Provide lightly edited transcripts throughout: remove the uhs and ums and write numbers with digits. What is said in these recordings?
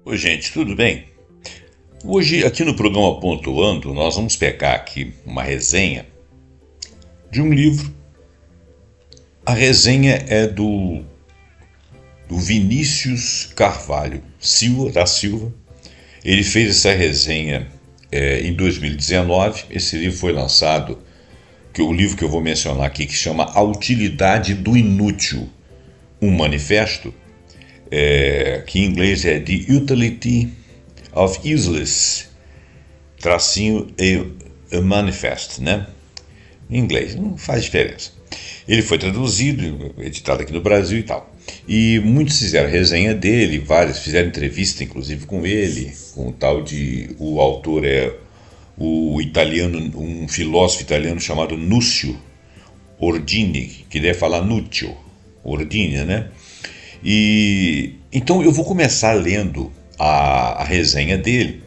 Oi, gente, tudo bem? Hoje, aqui no programa Pontuando, nós vamos pegar aqui uma resenha de um livro. A resenha é do Vinícius Carvalho da Silva. Ele fez essa resenha em 2019. Esse livro foi lançado, o livro que eu vou mencionar aqui, que chama A Utilidade do Inútil, um manifesto, que em inglês é The Utility of Useless, a Manifest, né? Em inglês, não faz diferença. Ele foi traduzido, editado aqui no Brasil e tal. E muitos fizeram resenha dele, vários fizeram entrevista, inclusive, com ele, com o tal de... O autor é o italiano, um filósofo italiano chamado Núcio Ordini, que deve falar Núcio Ordini, né? E então eu vou começar lendo a resenha dele,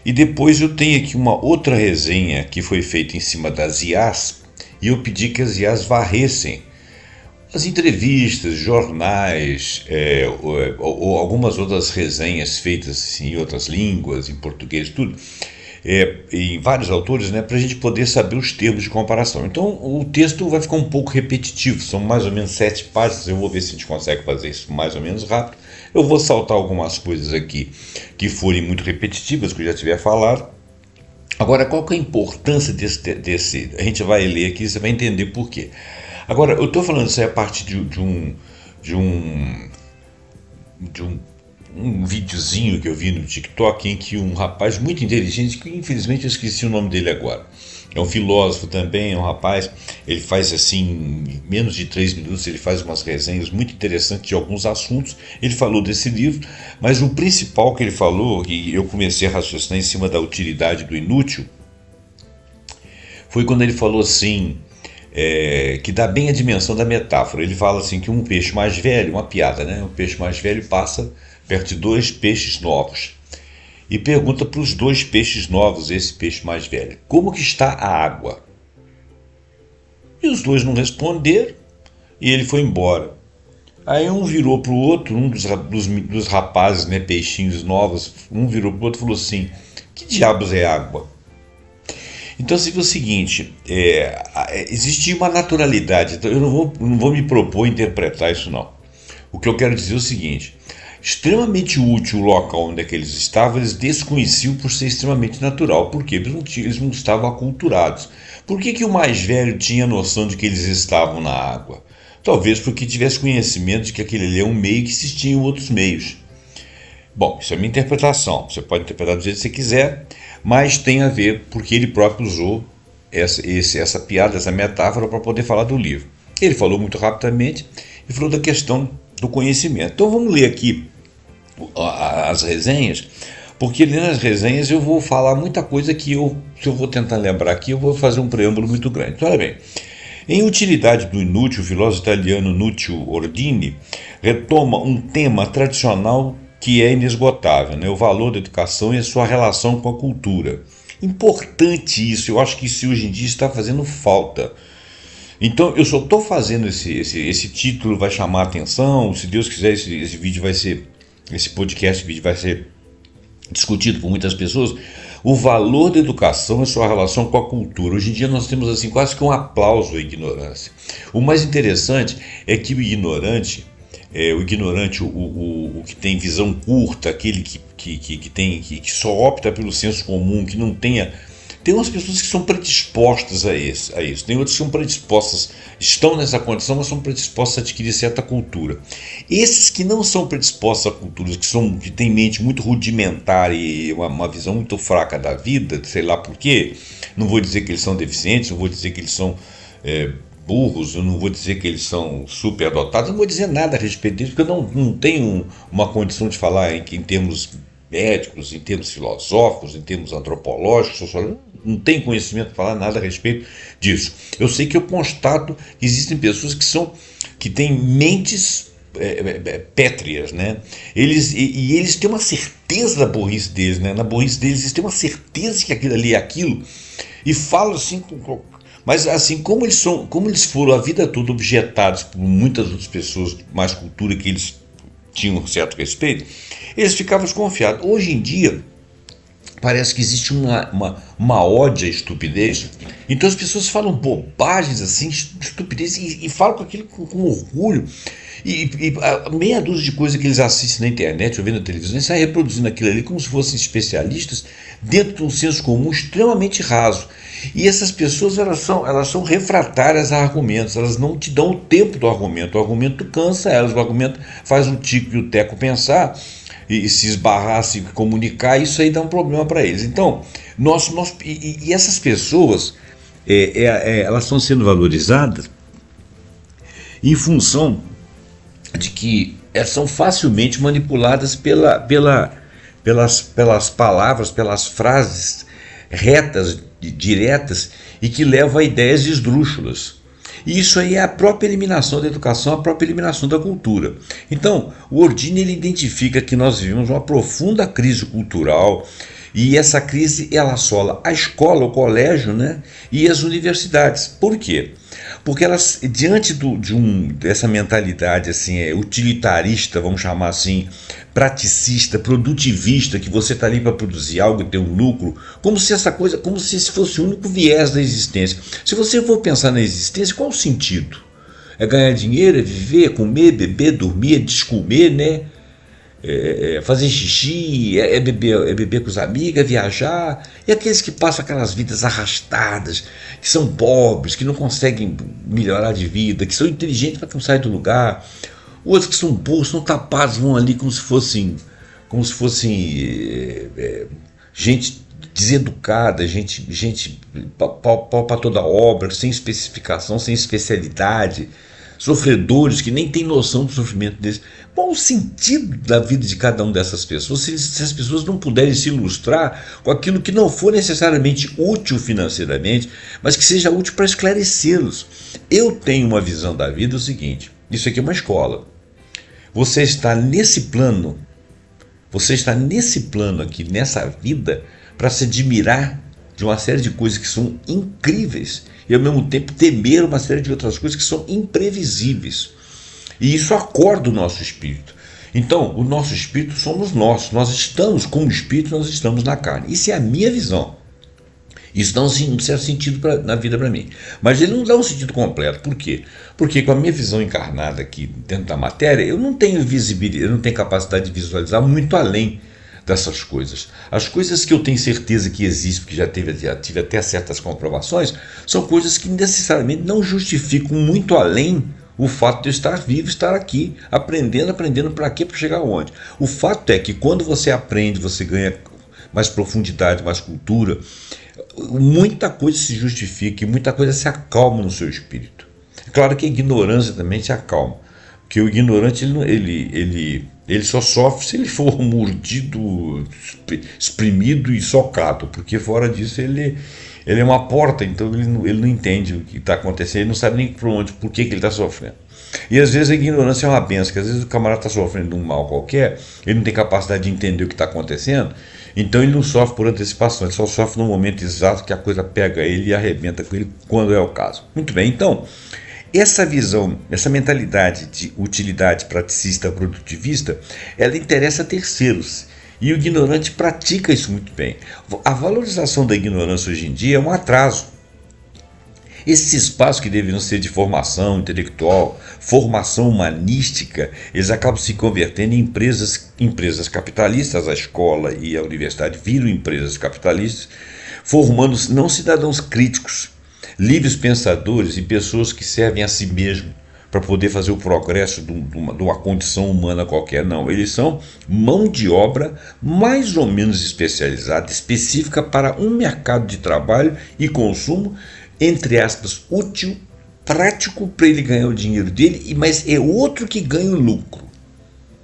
e depois eu tenho aqui uma outra resenha que foi feita em cima das IAs, e eu pedi que as IAs varressem as entrevistas, jornais, ou algumas outras resenhas feitas assim, em outras línguas, em português, tudo, em vários autores, né, para a gente poder saber os termos de comparação. Então o texto vai ficar um pouco repetitivo, são mais ou menos 7 páginas, eu vou ver se a gente consegue fazer isso mais ou menos rápido. Eu vou saltar algumas coisas aqui que forem muito repetitivas, que eu já tiver falado. Agora, qual que é a importância desse? A gente vai ler aqui, você vai entender por quê. Agora, eu estou falando isso aí a partir de um videozinho que eu vi no TikTok, em que um rapaz muito inteligente, que infelizmente eu esqueci o nome dele agora, é um filósofo também, é um rapaz, ele faz assim, em menos de 3 minutos, ele faz umas resenhas muito interessantes de alguns assuntos. Ele falou desse livro, mas o principal que ele falou, e eu comecei a raciocinar em cima da utilidade do inútil, foi quando ele falou assim, que dá bem a dimensão da metáfora. Ele fala assim que um peixe mais velho, uma piada, né? Um peixe mais velho passa perto de 2 peixes novos e pergunta para os 2 peixes novos, esse peixe mais velho, como que está a água? E os 2 não responderam e ele foi embora. Aí um virou para o outro, um dos rapazes, né, peixinhos novos, um virou para o outro e falou assim, que diabos é água? Então você vê o seguinte, existia uma naturalidade, então eu não vou me propor a interpretar isso não. O que eu quero dizer é o seguinte, extremamente útil o local onde é que eles estavam, eles desconheciam por ser extremamente natural. Por quê? Eles não estavam aculturados. Por que o mais velho tinha noção de que eles estavam na água? Talvez porque tivesse conhecimento de que aquele ali é um meio que existiam outros meios. Bom, isso é a minha interpretação. Você pode interpretar do jeito que você quiser, mas tem a ver porque ele próprio usou essa piada, essa metáfora para poder falar do livro. Ele falou muito rapidamente e falou da questão do conhecimento. Então vamos ler aqui as resenhas, porque lendo as resenhas eu vou falar muita coisa que se eu vou tentar lembrar aqui, eu vou fazer um preâmbulo muito grande. Então, olha bem, em Utilidade do Inútil, o filósofo italiano Núcio Ordini retoma um tema tradicional que é inesgotável, né? O valor da educação e a sua relação com a cultura. Importante isso, eu acho que isso hoje em dia está fazendo falta. Então eu só estou fazendo esse título, vai chamar a atenção, se Deus quiser esse vídeo vai ser, esse podcast, vídeo vai ser discutido por muitas pessoas, o valor da educação e sua relação com a cultura. Hoje em dia nós temos assim quase que um aplauso à ignorância. O mais interessante é que o ignorante, o que tem visão curta, aquele que só opta pelo senso comum, que não tenha... Tem umas pessoas que são predispostas a isso. Tem outras que são predispostas, estão nessa condição, mas são predispostas a adquirir certa cultura. Esses que não são predispostos à cultura, que têm mente muito rudimentar e uma visão muito fraca da vida, sei lá por quê, não vou dizer que eles são deficientes, não vou dizer que eles são burros, eu não vou dizer que eles são superdotados, não vou dizer nada a respeito disso, porque eu não tenho uma condição de falar em termos médicos, em termos filosóficos, em termos antropológicos, sociológicos, não tenho conhecimento para falar nada a respeito disso. Eu sei que eu constato que existem pessoas que têm mentes pétreas, né? Eles têm uma certeza da burrice deles, né? Na burrice deles eles têm uma certeza de que aquilo ali é aquilo e falam assim, mas assim como eles foram a vida toda objetados por muitas outras pessoas de mais cultura que eles tinham um certo respeito, eles ficavam desconfiados. Hoje em dia parece que existe uma ódio à estupidez, então as pessoas falam bobagens assim, estupidez, e falam com aquilo com orgulho. E a meia dúzia de coisas que eles assistem na internet ou vendo na televisão, eles saem reproduzindo aquilo ali como se fossem especialistas dentro de um senso comum extremamente raso. E essas pessoas elas são refratárias a argumentos, elas não te dão o tempo do argumento, o argumento cansa elas, o argumento faz o Tico e o Teco pensar e se esbarrar, se comunicar, isso aí dá um problema para eles. Então, essas pessoas, elas estão sendo valorizadas em função de que elas são facilmente manipuladas pelas palavras, pelas frases retas, diretas, e que levam a ideias esdrúxulas. E isso aí é a própria eliminação da educação, a própria eliminação da cultura. Então, o Ordine ele identifica que nós vivemos uma profunda crise cultural, e essa crise ela assola a escola, o colégio, né, e as universidades. Por quê? Porque elas, diante dessa mentalidade assim, utilitarista, vamos chamar assim, praticista, produtivista, que você está ali para produzir algo e ter um lucro, como se esse fosse o único viés da existência. Se você for pensar na existência, qual o sentido? É ganhar dinheiro, é viver, é comer, beber, dormir, é descomer, né? Fazer xixi, beber com os amigos, é viajar, e aqueles que passam aquelas vidas arrastadas, que são pobres, que não conseguem melhorar de vida, que são inteligentes, mas que não saem do lugar, outros que são burros, são tapados, vão ali como se fossem gente deseducada, gente pau para toda obra, sem especificação, sem especialidade, sofredores que nem têm noção do sofrimento deles. Qual o sentido da vida de cada uma dessas pessoas se as pessoas não puderem se ilustrar com aquilo que não for necessariamente útil financeiramente, mas que seja útil para esclarecê-los? Eu tenho uma visão da vida o seguinte: isso aqui é uma escola. Você está nesse plano aqui, nessa vida, para se admirar de uma série de coisas que são incríveis e ao mesmo tempo temer uma série de outras coisas que são imprevisíveis. E isso acorda o nosso espírito. Então, o nosso espírito somos nós estamos como espírito, nós estamos na carne. Isso é a minha visão. Isso dá um certo sentido na vida para mim. Mas ele não dá um sentido completo. Por quê? Porque com a minha visão encarnada aqui dentro da matéria, eu não tenho visibilidade, eu não tenho capacidade de visualizar muito além dessas coisas. As coisas que eu tenho certeza que existem, porque já tive até certas comprovações, são coisas que necessariamente não justificam muito além o fato de eu estar vivo, estar aqui, aprendendo para quê? Para chegar aonde? O fato é que quando você aprende, você ganha mais profundidade, mais cultura, muita coisa se justifica e muita coisa se acalma no seu espírito. É claro que a ignorância também se acalma, porque o ignorante ele só sofre se ele for mordido, exprimido e socado, porque fora disso ele é uma porta, então ele não entende o que está acontecendo, ele não sabe nem por que ele está sofrendo. E às vezes a ignorância é uma benção, que às vezes o camarada está sofrendo de um mal qualquer, ele não tem capacidade de entender o que está acontecendo, então ele não sofre por antecipação, ele só sofre no momento exato que a coisa pega ele e arrebenta com ele, quando é o caso. Muito bem, então, essa visão, essa mentalidade de utilidade praticista, produtivista, ela interessa a terceiros. E o ignorante pratica isso muito bem. A valorização da ignorância hoje em dia é um atraso. Esses espaços que deveriam ser de formação intelectual, formação humanística, eles acabam se convertendo em empresas capitalistas. A escola e a universidade viram empresas capitalistas, formando não cidadãos críticos, livres pensadores e pessoas que servem a si mesmos para poder fazer o progresso de uma condição humana qualquer. Não, eles são mão de obra mais ou menos especializada, específica para um mercado de trabalho e consumo, entre aspas, útil, prático para ele ganhar o dinheiro dele, mas é outro que ganha o lucro.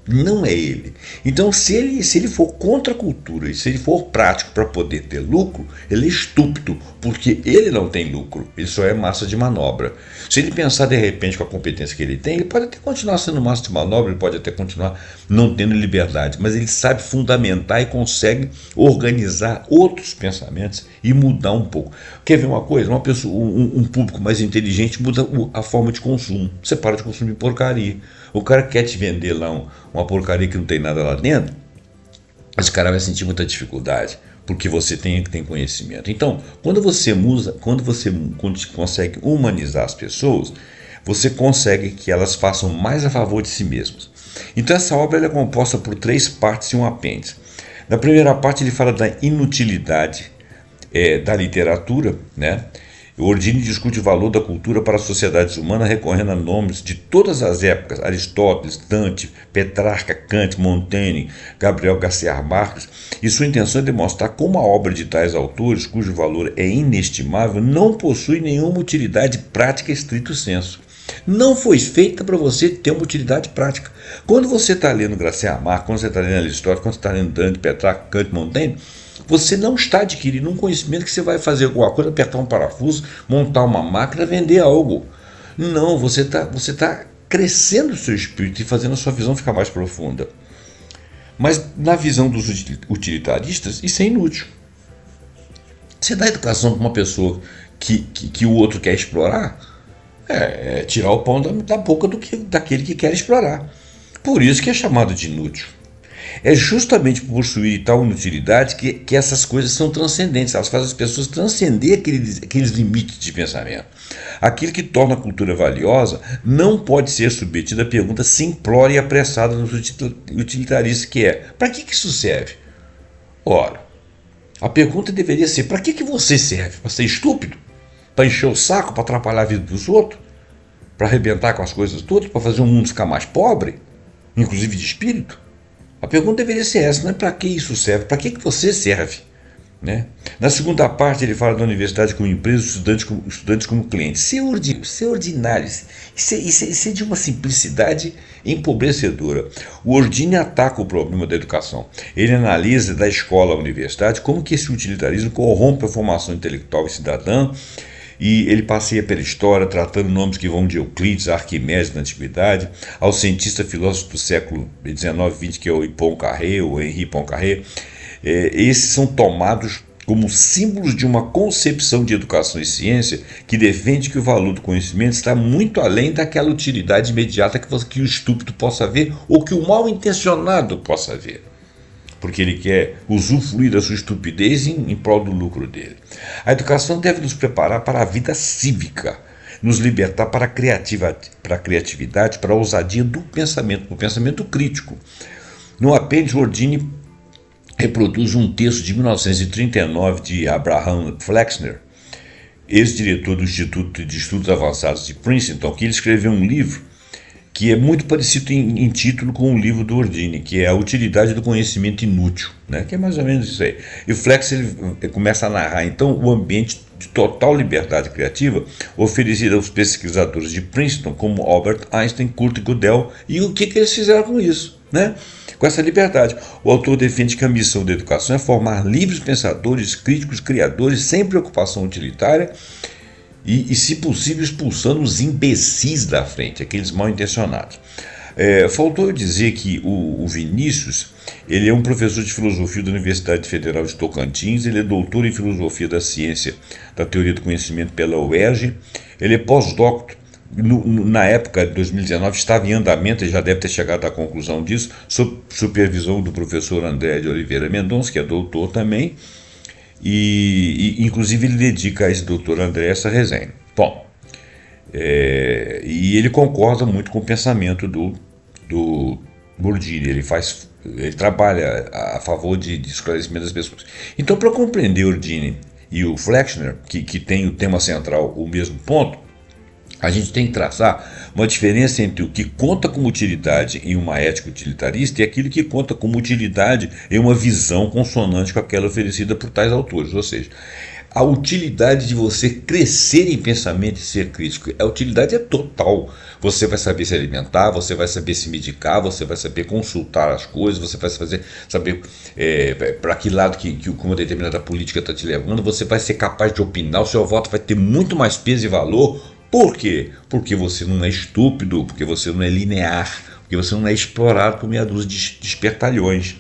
não é ele. Então, se ele for contra a cultura e se ele for prático para poder ter lucro, ele é estúpido, porque ele não tem lucro, ele só é massa de manobra. Se ele pensar de repente com a competência que ele tem, ele pode até continuar sendo massa de manobra, ele pode até continuar não tendo liberdade, mas ele sabe fundamentar e consegue organizar outros pensamentos e mudar um pouco. Quer ver uma coisa? Uma pessoa, um público mais inteligente muda a forma de consumo. Você para de consumir porcaria. O cara quer te vender lá uma porcaria que não tem nada lá dentro, esse cara vai sentir muita dificuldade, porque você tem conhecimento. Então, quando você consegue humanizar as pessoas, você consegue que elas façam mais a favor de si mesmas. Então, essa obra ela é composta por 3 partes e um apêndice. Na primeira parte, ele fala da inutilidade da literatura, né? Ordine discute o valor da cultura para as sociedades humanas recorrendo a nomes de todas as épocas: Aristóteles, Dante, Petrarca, Kant, Montaigne, Gabriel Garcia Marques, e sua intenção é demonstrar como a obra de tais autores, cujo valor é inestimável, não possui nenhuma utilidade prática estrito sensu. Não foi feita para você ter uma utilidade prática. Quando você está lendo Garcia Marques, quando você está lendo Aristóteles, quando você está lendo Dante, Petrarca, Kant, Montaigne, você não está adquirindo um conhecimento que você vai fazer alguma coisa, apertar um parafuso, montar uma máquina, vender algo. Não, você tá crescendo o seu espírito e fazendo a sua visão ficar mais profunda. Mas na visão dos utilitaristas, isso é inútil. Você dá educação para uma pessoa que o outro quer explorar, é tirar o pão da boca daquele que quer explorar. Por isso que é chamado de inútil. É justamente por possuir tal inutilidade que essas coisas são transcendentes. Elas fazem as pessoas transcender aqueles limites de pensamento. Aquilo que torna a cultura valiosa não pode ser submetido à pergunta simplória e apressada dos utilitaristas, que é: para que isso serve? Ora, a pergunta deveria ser: para que você serve? Para ser estúpido? Para encher o saco? Para atrapalhar a vida dos outros? Para arrebentar com as coisas todas? Para fazer o mundo ficar mais pobre? Inclusive de espírito? A pergunta deveria ser essa, não é para que isso serve, para que você serve? Né? Na segunda parte ele fala da universidade como empresa, estudantes como clientes. Ser ordinário, isso é de uma simplicidade empobrecedora. O Ordine ataca o problema da educação. Ele analisa da escola à universidade como que esse utilitarismo corrompe a formação intelectual e cidadã, e ele passeia pela história, tratando nomes que vão de Euclides a Arquimedes na antiguidade, ao cientista filósofo do século XIX e XX, que é o Poincaré, ou Henri Poincaré. Esses são tomados como símbolos de uma concepção de educação e ciência que defende que o valor do conhecimento está muito além daquela utilidade imediata que o estúpido possa ver ou que o mal intencionado possa ver, porque ele quer usufruir da sua estupidez em prol do lucro dele. A educação deve nos preparar para a vida cívica, nos libertar para a criatividade, para a ousadia do pensamento crítico. No apêndice, Ordine reproduz um texto de 1939 de Abraham Flexner, ex-diretor do Instituto de Estudos Avançados de Princeton, que ele escreveu um livro que é muito parecido em título com o livro do Ordine, que é A Utilidade do Conhecimento Inútil, né? Que é mais ou menos isso aí. E o Flex ele começa a narrar, então, o ambiente de total liberdade criativa oferecido aos pesquisadores de Princeton, como Albert Einstein, Kurt Gödel, e o que eles fizeram com isso, né? Com essa liberdade. O autor defende que a missão da educação é formar livres pensadores, críticos, criadores, sem preocupação utilitária, e, se possível, expulsando os imbecis da frente, aqueles mal intencionados. Faltou eu dizer que o Vinícius, ele é um professor de filosofia da Universidade Federal de Tocantins, ele é doutor em filosofia da ciência, da teoria do conhecimento pela UERJ, ele é pós-doutor, na época de 2019 estava em andamento, ele já deve ter chegado à conclusão disso, sob supervisão do professor André de Oliveira Mendonça, que é doutor também, e inclusive ele dedica a esse doutor André essa resenha. Bom, e ele concorda muito com o pensamento do Bourdieu, ele trabalha a favor de esclarecimento das pessoas. Então, para compreender Ordine e o Flexner, que tem o tema central o mesmo ponto, a gente tem que traçar uma diferença entre o que conta como utilidade em uma ética utilitarista e aquilo que conta como utilidade em uma visão consonante com aquela oferecida por tais autores. Ou seja, a utilidade de você crescer em pensamento e ser crítico. A utilidade é total. Você vai saber se alimentar, você vai saber se medicar, você vai saber consultar as coisas, você vai saber para que lado que uma determinada política está te levando, você vai ser capaz de opinar, o seu voto vai ter muito mais peso e valor. Por quê? Porque você não é estúpido, porque você não é linear, porque você não é explorado por meia dúzia de espertalhões.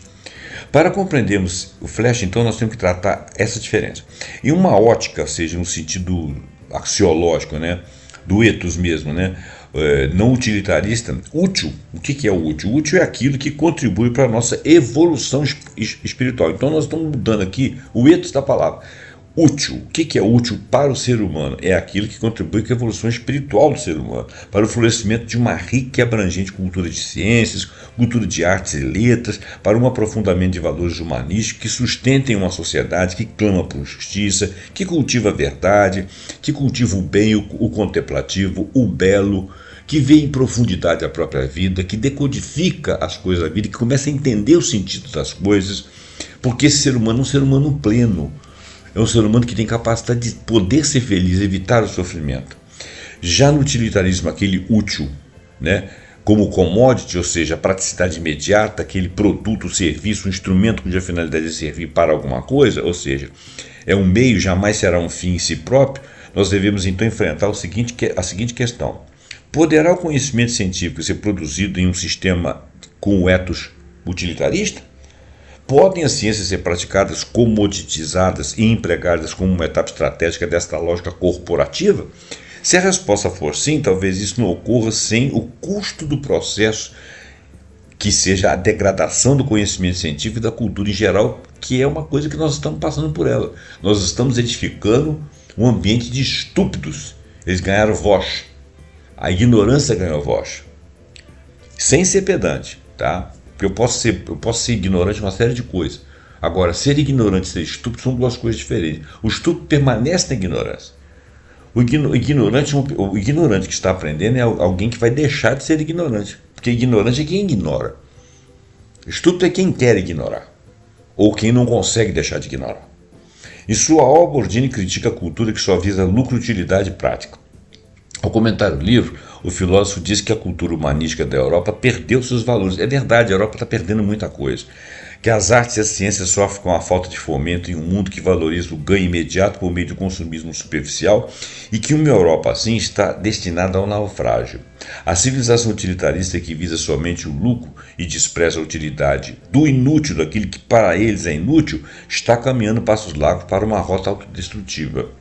Para compreendermos o Flash, então, nós temos que tratar essa diferença. Em uma ótica, ou seja, no sentido axiológico, né, do ethos mesmo, né, não utilitarista, útil. O que é o útil? O útil é aquilo que contribui para a nossa evolução espiritual. Então nós estamos mudando aqui o ethos da palavra. Útil. O que é útil para o ser humano? É aquilo que contribui com a evolução espiritual do ser humano, para o florescimento de uma rica e abrangente cultura de ciências, cultura de artes e letras, para um aprofundamento de valores humanísticos que sustentem uma sociedade que clama por justiça, que cultiva a verdade, que cultiva o bem, o contemplativo, o belo, que vê em profundidade a própria vida, que decodifica as coisas da vida, que começa a entender o sentido das coisas, porque esse ser humano é um ser humano pleno. É um ser humano que tem capacidade de poder ser feliz, evitar o sofrimento. Já no utilitarismo, aquele útil, né, como commodity, ou seja, a praticidade imediata, aquele produto, serviço, um instrumento cuja finalidade é servir para alguma coisa, ou seja, é um meio, jamais será um fim em si próprio, nós devemos então enfrentar a seguinte questão. Poderá o conhecimento científico ser produzido em um sistema com o ethos utilitarista? Podem as ciências ser praticadas, comoditizadas e empregadas como uma etapa estratégica desta lógica corporativa? Se a resposta for sim, talvez isso não ocorra sem o custo do processo, que seja a degradação do conhecimento científico e da cultura em geral, que é uma coisa que nós estamos passando por ela. Nós estamos edificando um ambiente de estúpidos. Eles ganharam voz. A ignorância ganhou voz. Sem ser pedante, tá? Porque eu posso ser ignorante em uma série de coisas. Agora, ser ignorante e ser estúpido são duas coisas diferentes. O estúpido permanece na ignorância. O ignorante que está aprendendo é alguém que vai deixar de ser ignorante. Porque ignorante é quem ignora. Estúpido é quem quer ignorar. Ou quem não consegue deixar de ignorar. Em sua obra, Bourdieu critica a cultura que só visa lucro, utilidade e prática. Ao comentar o livro, o filósofo diz que a cultura humanística da Europa perdeu seus valores. É verdade, a Europa está perdendo muita coisa. Que as artes e a ciência sofrem com a falta de fomento em um mundo que valoriza o ganho imediato por meio do consumismo superficial e que uma Europa assim está destinada ao naufrágio. A civilização utilitarista que visa somente o lucro e despreza a utilidade do inútil, daquilo que para eles é inútil, está caminhando passos largos para uma rota autodestrutiva.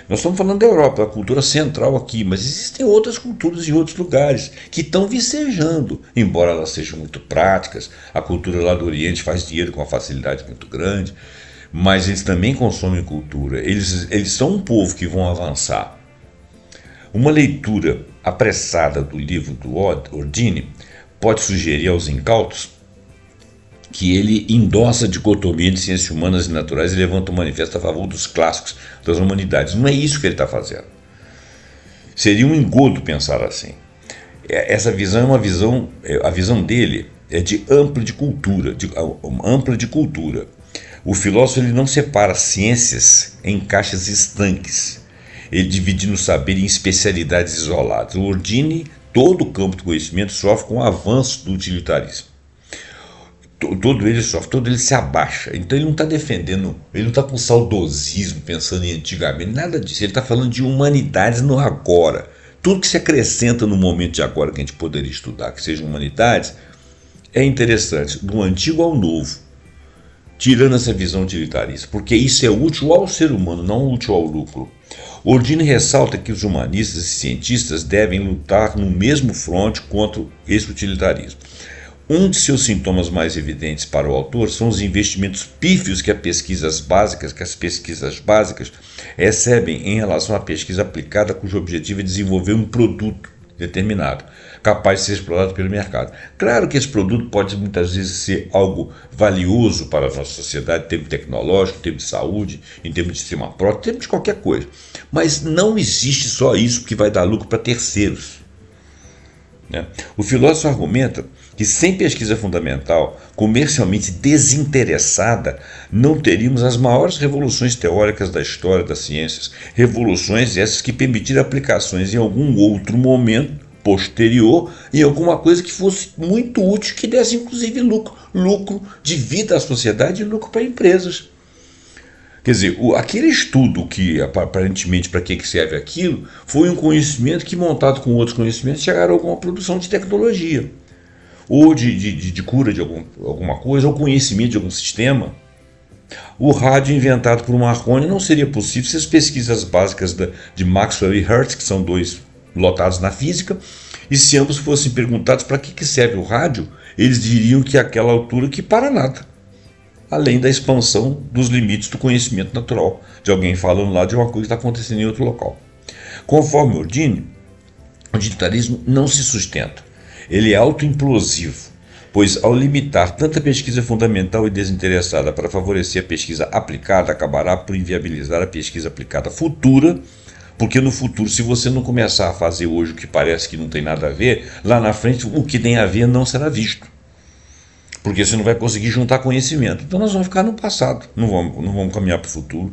Nós estamos falando da Europa, a cultura central aqui, mas existem outras culturas em outros lugares que estão vicejando, embora elas sejam muito práticas. A cultura lá do Oriente faz dinheiro com uma facilidade muito grande, mas eles também consomem cultura. Eles são um povo que vão avançar. Uma leitura apressada do livro do Bourdieu pode sugerir aos incautos que ele endossa a dicotomia de ciências humanas e naturais e levanta um manifesto a favor dos clássicos das humanidades. Não é isso que ele está fazendo. Seria um engodo pensar assim. Essa visão é uma visão, a visão dele é de ampla de cultura. O filósofo ele não separa ciências em caixas estanques. Ele divide no saber em especialidades isoladas. O Bourdieu, todo o campo do conhecimento sofre com o avanço do utilitarismo. Todo ele sofre, todo ele se abaixa. Então ele não está defendendo, ele não está com saudosismo, pensando em antigamente, nada disso. Ele está falando de humanidades no agora. Tudo que se acrescenta no momento de agora que a gente poderia estudar, que sejam humanidades, é interessante, do antigo ao novo, tirando essa visão utilitarista, porque isso é útil ao ser humano, não útil ao lucro. Bourdieu ressalta que os humanistas e cientistas devem lutar no mesmo fronte contra esse utilitarismo. Um de seus sintomas mais evidentes para o autor são os investimentos pífios que as pesquisas básicas recebem em relação à pesquisa aplicada, cujo objetivo é desenvolver um produto determinado, capaz de ser explorado pelo mercado. Claro que esse produto pode muitas vezes ser algo valioso para a nossa sociedade, em termos tecnológicos, em termos de saúde, em termos de sistema próprio, em termos de qualquer coisa. Mas não existe só isso que vai dar lucro para terceiros. O filósofo argumenta que sem pesquisa fundamental, comercialmente desinteressada, não teríamos as maiores revoluções teóricas da história das ciências, revoluções essas que permitiram aplicações em algum outro momento posterior, em alguma coisa que fosse muito útil, que desse inclusive lucro de vida à sociedade e lucro para empresas. Quer dizer, aquele estudo que aparentemente para que serve aquilo, foi um conhecimento que, montado com outros conhecimentos, chegaram a alguma produção de tecnologia, ou de cura de alguma coisa, ou conhecimento de algum sistema. O rádio inventado por Marconi não seria possível se as pesquisas básicas de Maxwell e Hertz, que são dois lotados na física, e se ambos fossem perguntados para que serve o rádio, eles diriam que àquela altura que para nada, além da expansão dos limites do conhecimento natural, de alguém falando lá de uma coisa que está acontecendo em outro local. Conforme Ordine, o utilitarismo não se sustenta. Ele é autoimplosivo, pois ao limitar tanta pesquisa fundamental e desinteressada para favorecer a pesquisa aplicada, acabará por inviabilizar a pesquisa aplicada futura, porque no futuro, se você não começar a fazer hoje o que parece que não tem nada a ver, lá na frente o que tem a ver não será visto. Porque você não vai conseguir juntar conhecimento. Então nós vamos ficar no passado, não vamos caminhar para o futuro.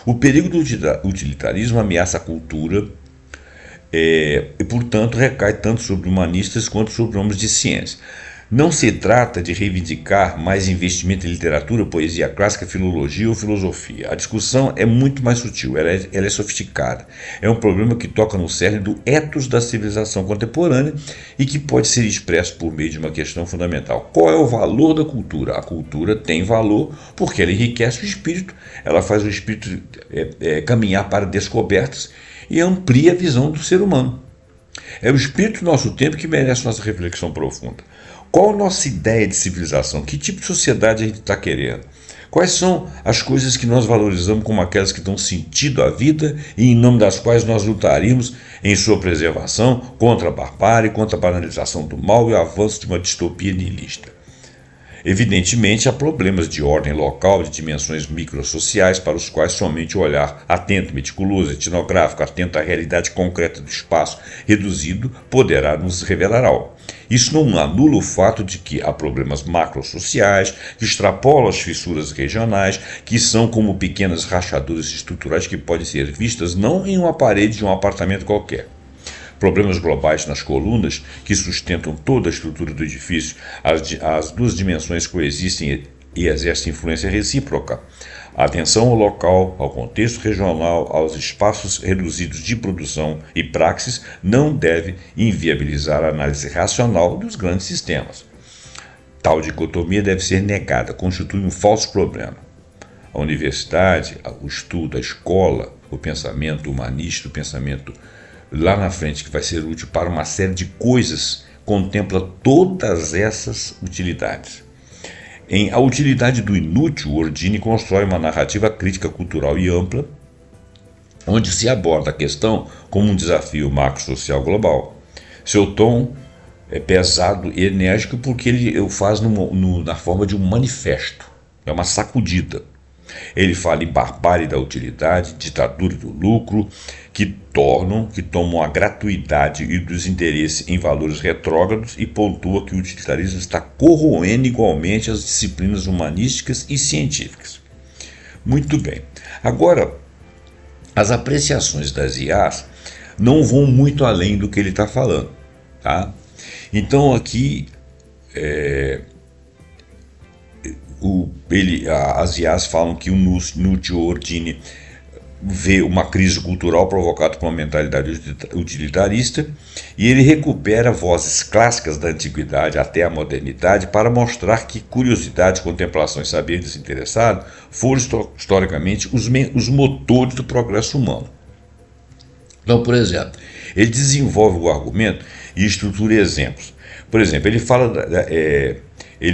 O perigo do utilitarismo ameaça a cultura e, portanto, recai tanto sobre humanistas quanto sobre homens de ciência. Não se trata de reivindicar mais investimento em literatura, poesia clássica, filologia ou filosofia. A discussão é muito mais sutil, ela é sofisticada. É um problema que toca no cerne do ethos da civilização contemporânea e que pode ser expresso por meio de uma questão fundamental. Qual é o valor da cultura? A cultura tem valor porque ela enriquece o espírito, ela faz o espírito caminhar para descobertas e amplia a visão do ser humano. É o espírito do nosso tempo que merece nossa reflexão profunda. Qual a nossa ideia de civilização? Que tipo de sociedade a gente está querendo? Quais são as coisas que nós valorizamos como aquelas que dão sentido à vida e em nome das quais nós lutaríamos em sua preservação contra a barbárie, contra a banalização do mal e o avanço de uma distopia nihilista? Evidentemente, há problemas de ordem local, de dimensões microsociais, para os quais somente o olhar atento, meticuloso, etnográfico, atento à realidade concreta do espaço reduzido, poderá nos revelar algo. Isso não anula o fato de que há problemas macrosociais, que extrapolam as fissuras regionais, que são como pequenas rachaduras estruturais que podem ser vistas não em uma parede de um apartamento qualquer. Problemas globais nas colunas que sustentam toda a estrutura do edifício, as duas dimensões coexistem e exercem influência recíproca. A atenção ao local, ao contexto regional, aos espaços reduzidos de produção e praxis não deve inviabilizar a análise racional dos grandes sistemas. Tal dicotomia deve ser negada, constitui um falso problema. A universidade, o estudo, a escola, o pensamento humanista, o pensamento lá na frente, que vai ser útil para uma série de coisas, contempla todas essas utilidades. Em A Utilidade do Inútil, Ordine constrói uma narrativa crítica cultural e ampla, onde se aborda a questão como um desafio macro-social global. Seu tom é pesado e enérgico porque ele o faz na forma de um manifesto, é uma sacudida. Ele fala em barbárie da utilidade, ditadura do lucro, que tomam a gratuidade e o desinteresse em valores retrógrados e pontua que o utilitarismo está corroendo igualmente as disciplinas humanísticas e científicas. Muito bem. Agora, as apreciações das IAs não vão muito além do que ele está falando, tá? Então aqui as IAs falam que o Nútil Ordine vê uma crise cultural provocada por uma mentalidade utilitarista e ele recupera vozes clássicas da antiguidade até a modernidade para mostrar que curiosidade, contemplação e saber desinteressado foram historicamente os motores do progresso humano. Então, por exemplo, ele desenvolve o argumento e estrutura exemplos. Por exemplo, ele fala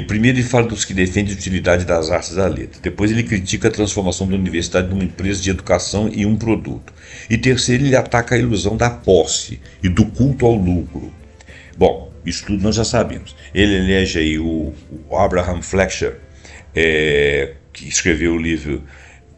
primeiro ele fala dos que defendem a utilidade das artes da letra. Depois ele critica a transformação da universidade numa empresa de educação e um produto. E terceiro, ele ataca a ilusão da posse e do culto ao lucro. Bom, isso tudo nós já sabemos. Ele elege aí o Abraham Fletcher, que escreveu o livro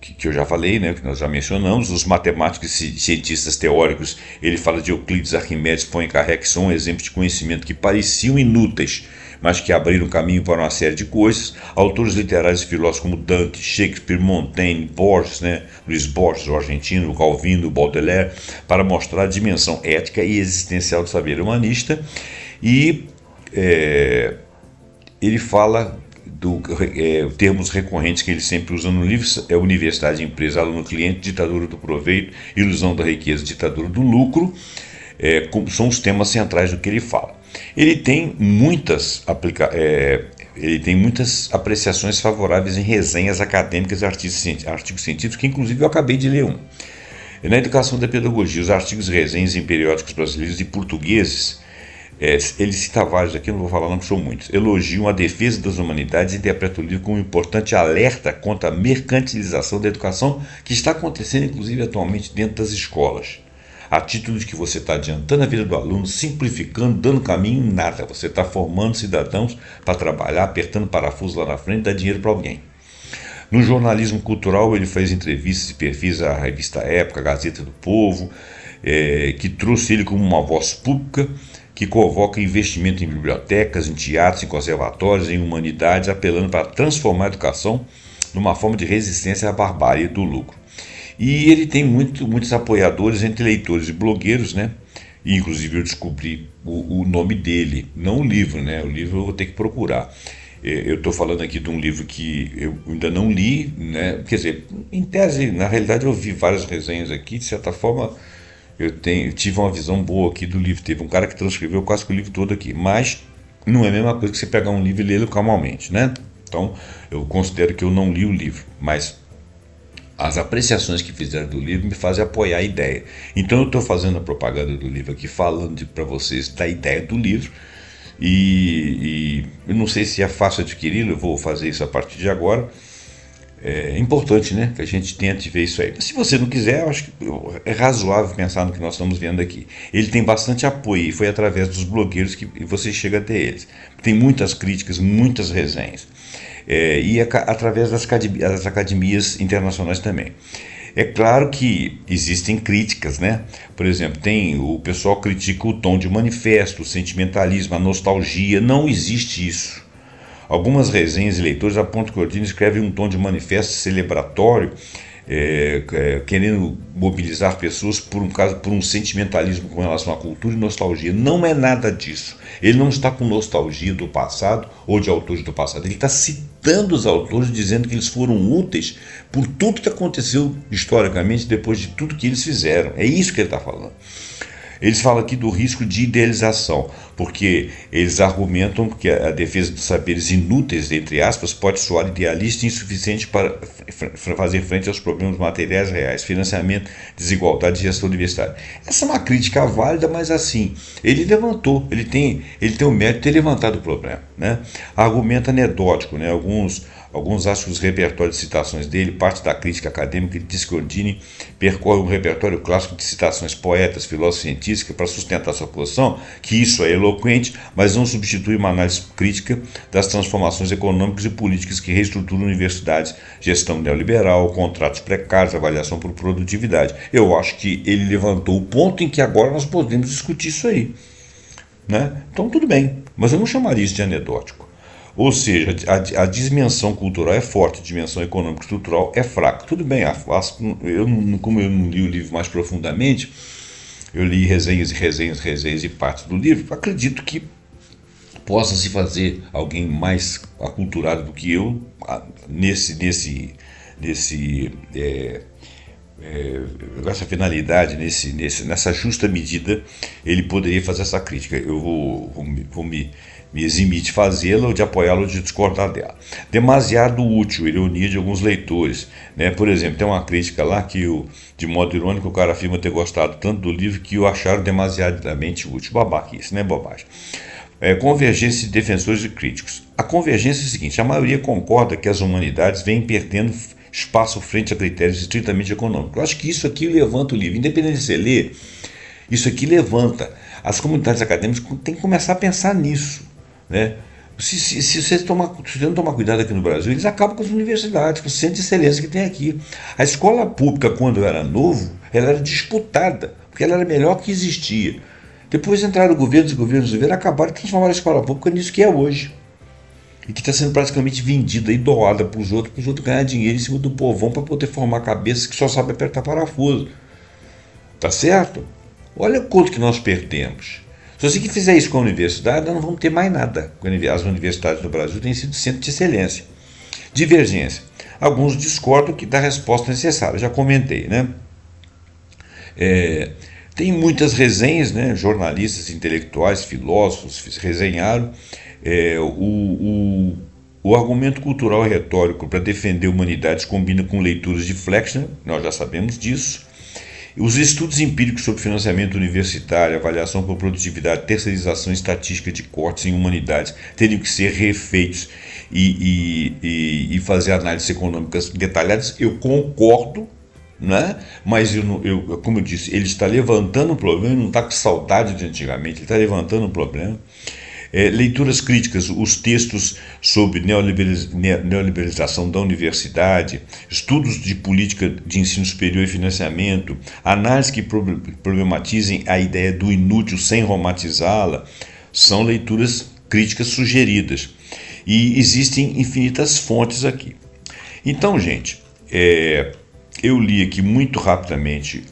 que eu já falei, né, que nós já mencionamos, os matemáticos e cientistas teóricos. Ele fala de Euclides, Arquimedes, Poincaré, que são exemplos de conhecimento que pareciam inúteis, mas que abriram caminho para uma série de coisas. Autores literários e filósofos como Dante, Shakespeare, Montaigne, Borges, Luiz Borges, o argentino, Calvino, Baudelaire, para mostrar a dimensão ética e existencial do saber humanista. E ele fala termos recorrentes que ele sempre usa no livro: universidade, empresa, aluno, cliente, ditadura do proveito, ilusão da riqueza, ditadura do lucro. São os temas centrais do que ele fala. Ele tem muitas apreciações favoráveis em resenhas acadêmicas e artigos científicos, que inclusive eu acabei de ler um. Na educação da pedagogia, os artigos e resenhas em periódicos brasileiros e portugueses, ele cita vários aqui, não vou falar, não, são muitos. Elogiam a defesa das humanidades e interpreta o livro como um importante alerta contra a mercantilização da educação, que está acontecendo inclusive atualmente dentro das escolas. A título de que você está adiantando a vida do aluno, simplificando, dando caminho, nada. Você está formando cidadãos para trabalhar, apertando parafuso lá na frente e dar dinheiro para alguém. No jornalismo cultural, ele fez entrevistas e perfis à revista Época, Gazeta do Povo, que trouxe ele como uma voz pública, que convoca investimento em bibliotecas, em teatros, em conservatórios, em humanidades, apelando para transformar a educação numa forma de resistência à barbárie do lucro. E ele tem muitos apoiadores entre leitores e blogueiros, E, inclusive, eu descobri o nome dele, não o livro, O livro eu vou ter que procurar. Eu estou falando aqui de um livro que eu ainda não li, Quer dizer, em tese, na realidade, eu vi várias resenhas aqui. De certa forma, eu tive uma visão boa aqui do livro. Teve um cara que transcreveu quase que o livro todo aqui, mas não é a mesma coisa que você pegar um livro e lê-lo calmamente, Então, eu considero que eu não li o livro, mas as apreciações que fizeram do livro me fazem apoiar a ideia. Então eu estou fazendo a propaganda do livro aqui, falando para vocês da ideia do livro, e eu não sei se é fácil adquiri-lo, eu vou fazer isso a partir de agora. É importante, que a gente tente ver isso aí. Mas se você não quiser, eu acho que é razoável pensar no que nós estamos vendo aqui. Ele tem bastante apoio, e foi através dos blogueiros que você chega até eles. Tem muitas críticas, muitas resenhas. E através das academias internacionais também. É claro que existem críticas, Por exemplo, o pessoal critica o tom de manifesto, o sentimentalismo, a nostalgia. Não existe isso. Algumas resenhas e leitores apontam que Ordine escreve um tom de manifesto celebratório, querendo mobilizar pessoas por um sentimentalismo com relação à cultura e nostalgia. Não é nada disso. Ele não está com nostalgia do passado ou de autores do passado. Ele está citando os autores, dizendo que eles foram úteis por tudo que aconteceu historicamente depois de tudo que eles fizeram. É isso que ele está falando. Eles falam aqui do risco de idealização, porque eles argumentam que a defesa dos saberes inúteis, entre aspas, pode soar idealista e insuficiente para fazer frente aos problemas materiais reais, financiamento, desigualdade e gestão universitária. Essa é uma crítica válida, mas assim, ele tem o mérito de ter levantado o problema, Argumento anedótico, Alguns acham que os repertórios de citações dele, parte da crítica acadêmica, ele diz que Ordine percorre um repertório clássico de citações poetas, filósofos, cientistas para sustentar sua posição, que isso é eloquente, mas não substitui uma análise crítica das transformações econômicas e políticas que reestruturam universidades, gestão neoliberal, contratos precários, avaliação por produtividade. Eu acho que ele levantou o ponto em que agora nós podemos discutir isso aí, Então tudo bem, mas eu não chamaria isso de anedótico. Ou seja, a dimensão cultural é forte, a dimensão econômica e estrutural é fraca. Tudo bem, como eu não li o livro mais profundamente, eu li resenhas e partes do livro, acredito que possa se fazer alguém mais aculturado do que eu essa finalidade, nessa justa medida, ele poderia fazer essa crítica. Eu vou me eximir de fazê-la, ou de apoiá-la, ou de discordar dela. Demasiado útil, ironia de alguns leitores, Por exemplo, tem uma crítica lá que, de modo irônico, o cara afirma ter gostado tanto do livro que o acharam demasiadamente útil. Babaquice, bobagem. Convergência de defensores e críticos. A convergência é a seguinte: a maioria concorda que as humanidades vêm perdendo espaço frente a critérios estritamente econômicos. Eu acho que isso aqui levanta o livro. Independente de você ler, isso aqui levanta. As comunidades acadêmicas têm que começar a pensar nisso, Se você não tomar cuidado aqui no Brasil, eles acabam com as universidades, com o centro de excelência que tem aqui. A escola pública, quando eu era novo, ela era disputada, porque ela era a melhor que existia. Depois entraram governos e governos acabaram de transformar a escola pública nisso que é hoje. E que está sendo praticamente vendida e doada para os outros ganhar dinheiro em cima do povão para poder formar cabeças que só sabem apertar parafuso. Tá certo? Olha o quanto que nós perdemos. Se você que fizer isso com a universidade, nós não vamos ter mais nada. As universidades no Brasil têm sido centro de excelência. Divergência. Alguns discordam da resposta necessária, já comentei, né? Tem muitas resenhas, né? Jornalistas, intelectuais, filósofos resenharam. O argumento cultural e retórico para defender humanidades combina com leituras de Flexner, nós já sabemos disso. Os estudos empíricos sobre financiamento universitário, avaliação por produtividade, terceirização estatística de cortes em humanidades teriam que ser refeitos e fazer análises econômicas detalhadas. Eu concordo, né? Mas como eu disse, ele está levantando um problema, ele não está com saudade de antigamente, ele está levantando um problema. Leituras críticas, os textos sobre neoliberalização da universidade, estudos de política de ensino superior e financiamento, análises que problematizem a ideia do inútil sem romantizá-la, são leituras críticas sugeridas. E existem infinitas fontes aqui. Então, gente, eu li aqui muito rapidamente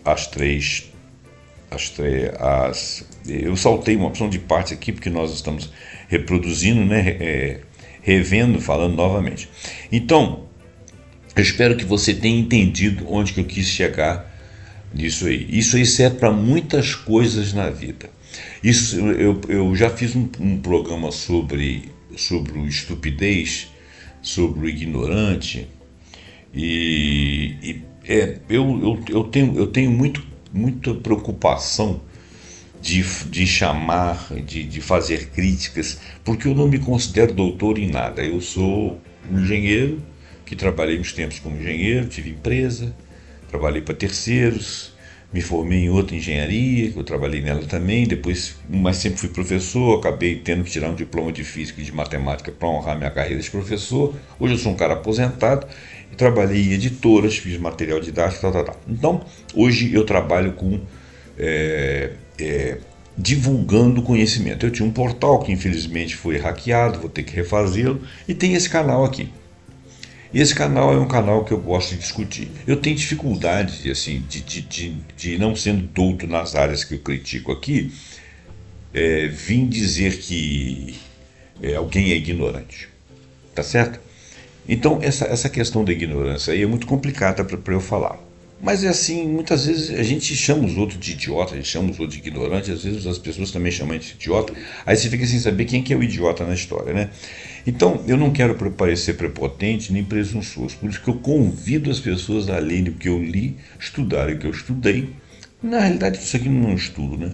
eu saltei uma opção de partes aqui porque nós estamos reproduzindo, né, revendo, falando novamente. Então, eu espero que você tenha entendido onde que eu quis chegar nisso aí. Isso aí serve para muitas coisas na vida. Eu já fiz um programa sobre o estupidez, sobre o ignorante, eu tenho muita preocupação de chamar, de fazer críticas, porque eu não me considero doutor em nada. Eu sou um engenheiro, que trabalhei uns tempos como engenheiro, tive empresa, trabalhei para terceiros, me formei em outra engenharia, que eu trabalhei nela também, mas sempre fui professor, acabei tendo que tirar um diploma de física e de matemática para honrar minha carreira de professor. Hoje eu sou um cara aposentado, trabalhei em editoras, fiz material didático, tal. Então, hoje eu trabalho com divulgando conhecimento. Eu tinha um portal que infelizmente foi hackeado, vou ter que refazê-lo, e tem esse canal aqui. E esse canal é um canal que eu gosto de discutir. Eu tenho dificuldade assim, de não sendo douto nas áreas que eu critico aqui, vim dizer que alguém é ignorante. Tá certo? Então, essa questão da ignorância aí é muito complicada para eu falar. Mas é assim, muitas vezes a gente chama os outros de idiota, a gente chama os outros de ignorante, às vezes as pessoas também chamam a gente de idiota, aí você fica sem saber quem que é o idiota na história, né? Então, eu não quero parecer prepotente nem presunçoso, por isso que eu convido as pessoas a lerem o que eu li, estudarem o que eu estudei. Na realidade, isso aqui não é um estudo, né?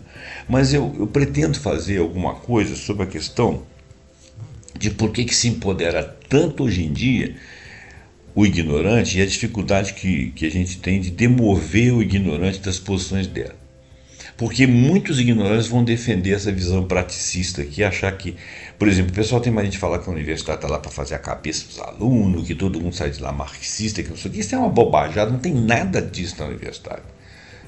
Mas eu pretendo fazer alguma coisa sobre a questão de por que se empodera tanto hoje em dia o ignorante e a dificuldade que a gente tem de demover o ignorante das posições dela. Porque muitos ignorantes vão defender essa visão praticista aqui, achar que, por exemplo, o pessoal tem mais gente falar que a universidade está lá para fazer a cabeça dos alunos, que todo mundo sai de lá marxista, que não sei o que. Isso é uma bobajada, não tem nada disso na universidade.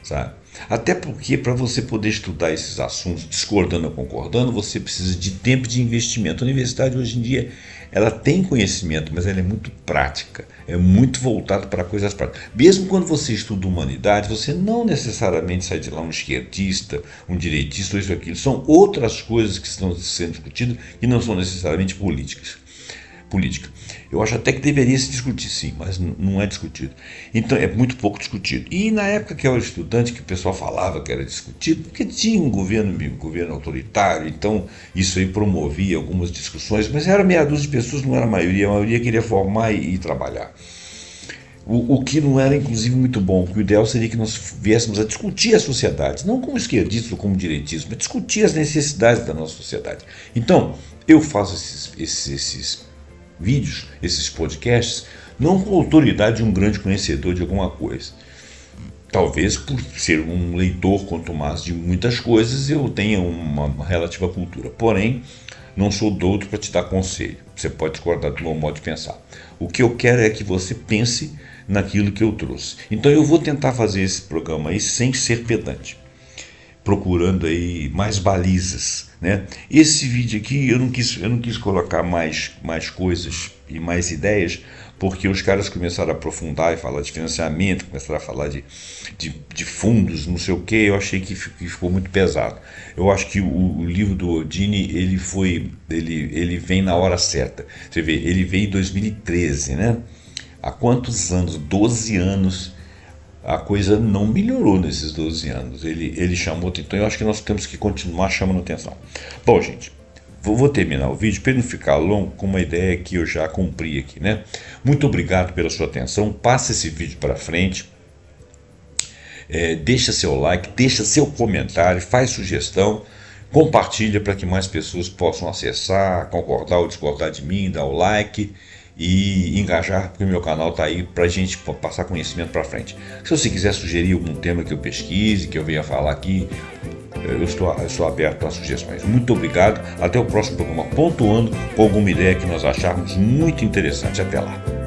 Sabe? Até porque para você poder estudar esses assuntos, discordando ou concordando, você precisa de tempo e de investimento. A universidade hoje em dia ela tem conhecimento, mas ela é muito prática, é muito voltada para coisas práticas. Mesmo quando você estuda humanidade, você não necessariamente sai de lá um esquerdista, um direitista ou isso ou aquilo. São outras coisas que estão sendo discutidas e não são necessariamente política. Eu acho até que deveria se discutir sim, mas não é discutido. Então é muito pouco discutido. E na época que eu era estudante, que o pessoal falava que era discutido, porque tinha um governo autoritário, então isso aí promovia algumas discussões, mas era meia dúzia de pessoas, não era a maioria queria formar e trabalhar. O que não era, inclusive, muito bom, porque o ideal seria que nós viéssemos a discutir a sociedade, não como esquerdistas ou como direitistas, mas discutir as necessidades da nossa sociedade. Então, eu faço esses vídeos, esses podcasts, não com a autoridade de um grande conhecedor de alguma coisa. Talvez por ser um leitor contumaz de muitas coisas, eu tenha uma relativa cultura. Porém, não sou douto para te dar conselho. Você pode discordar do meu modo de pensar. O que eu quero é que você pense naquilo que eu trouxe. Então eu vou tentar fazer esse programa aí sem ser pedante. procurando aí mais balizas, né? Esse vídeo aqui eu não quis colocar mais coisas e mais ideias, porque os caras começaram a aprofundar e falar de financiamento, começaram a falar de fundos, não sei o que, eu achei que ficou muito pesado. Eu acho que o livro do Odini, ele vem na hora certa. Você vê, ele veio em 2013, né? Há quantos anos? 12 anos. A coisa não melhorou nesses 12 anos. Ele chamou, então eu acho que nós temos que continuar chamando atenção. Bom, gente, vou terminar o vídeo para ele não ficar longo, com uma ideia que eu já cumpri aqui, né? Muito obrigado pela sua atenção. Passe esse vídeo para frente. Deixa seu like, deixa seu comentário, faz sugestão, compartilha para que mais pessoas possam acessar, concordar ou discordar de mim, dar o like e engajar, porque o meu canal está aí para a gente passar conhecimento para frente. Se você quiser sugerir algum tema que eu pesquise, que eu venha falar aqui, eu estou aberto a sugestões. Muito obrigado, até o próximo programa, pontuando com alguma ideia que nós acharmos muito interessante. Até lá.